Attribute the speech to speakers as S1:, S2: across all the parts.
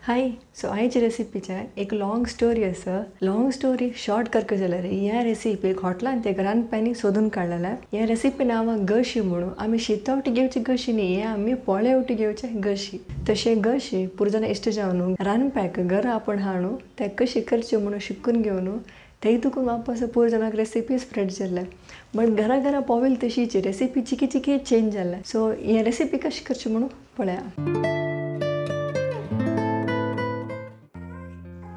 S1: हाय so आयची रेसिपीचे एक long story आसा. लॉंग स्टोरी शॉर्ट करके जाल्यार ह्या रेसिपीक हॉटलान ते रांदप्यांनी सोदून काडलेले. ह्या रेसिपी नांव गशी म्हणून. आमी शीतवटी घेवची गशी न्ही, हे आमी पोळेवटी घेवचे गशी. तशे गशी पुरो जाणां इश्ट जावन रांदप्याक घरा आपण हाडून ते कशी करचे म्हणून शिकून घेवन ते तुकून वापस पुरो जाणांक रेसिपी स्प्रेड जाल्ले. बट घरा घरा पोवेल तशीची रेसिपी चिकी चिकी चेंज जाल्ले. सो हे रेसिपी कशी करची म्हणून पळया.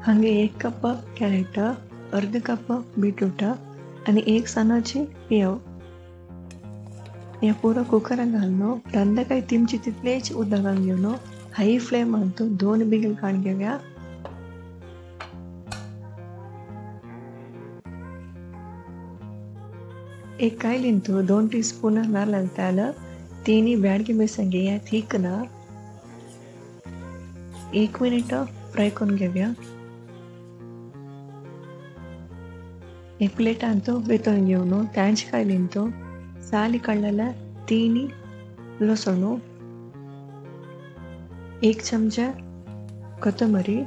S1: हांगे 1 कप कॅरेट, अर्द कप बीटरूट आणि 1 सनाची पेव. हे पुरो कुकरान घालून रांदकाय तिमची तितलेच उदक घालून घेवन हाय फ्लेम तो 2 बिगल काडून घेवया. एक कायलीन 2 टीस्पून नारळाचं तेल, 3 ब्याडगी मिरसांगी या थिकना 1 मिनिट फ्राय करून घेवया. एक प्लेटान बेतून घेवन त्यांच कायलीन साली काडलेले 3 लसण, 1 चमचा कोथंबरी,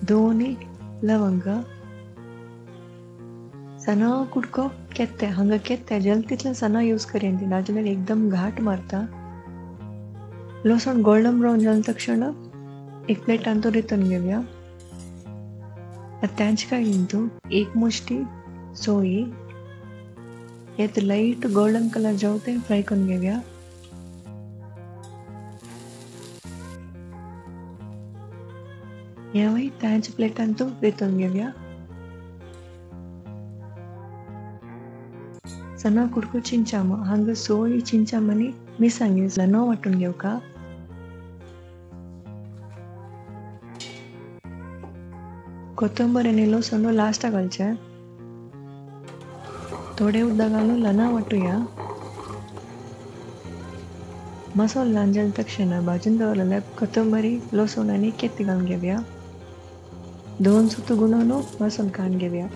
S1: 2 लवंग, सना कुडको केत्ते. हांगा केत्ते जल्द तितले सना यूज करेन नाजाल्यार एकदम घाट मारता. लसण गोल्डन ब्राउन जाले तक्षण एक प्लेटान रितून घेवया. त्यांच कायलीन 1 मुष्टी सोयी हे लाईट गोल्डन कलर जावते फ्राय करून घेवया. यावय त्यांच प्लेटान रितून घेवया. सना कुडको चिंचाम हांगा सोळी चिंचाम आनी मिरसांगी न वाटून घेवका. कोथंबर आणि लसण लास्ट घालचे. थोडे उदक घालून लना वाटूया. मसालो ल्हान जाले तक्षण भाजून दवरलेले कोथंबरी, लसण आणि केत्ती घालून घेवया. 2 सुतो गुणून मसालो काडून घेवया.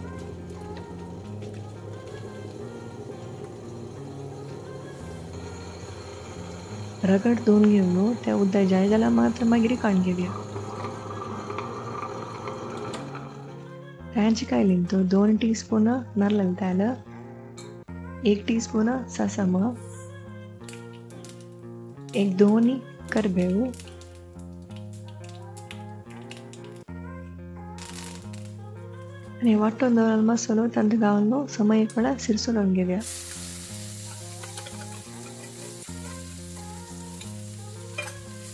S1: रगड धुवन घेवन ते उदक जाय जाल्यार मात्र मागीर काडून घेवया. त्यांच कायलीन 2 टीस्पून नारळाचं तेल, 1 टीस्पून सासम, 1-2 करबेव, आणि वाटून दवरलेलो मसालो तांत घालून समयक वेळा सिरसोडून घेवया.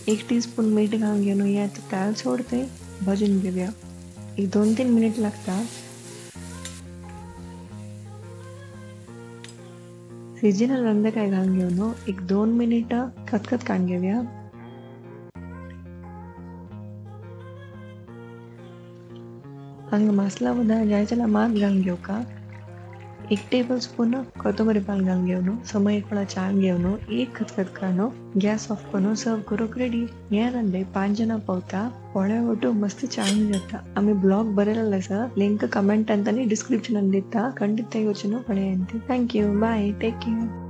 S1: एक टीस्पून मीठ घालून घेवन यात तेल सोडते भाजून घेवया. 2-3 मिनिट लागता. सिजनल रांदकाय घालून घेवन 1-2 मिनिट खतखत काडून घेवया. हांगा मसाला उदक जाय जाल्यार मात घालून घेवका. 1 टेबलस्पून कोथंबरी पान घालून घेवन समयक वेळा चाळून घेवन एक खतखत काडून गॅस ऑफ करून सर्व करूक रेडी. हे रांदे 5 जाणां पावता. पोळेवटू मस्त चाळून जाता. आमी ब्लॉग बरयलेलो आसा, लिंक कमेंटांत आनी डिस्क्रिप्शनान दिता. खंडीत ते योजना पळयात. Thank you, bye, take care.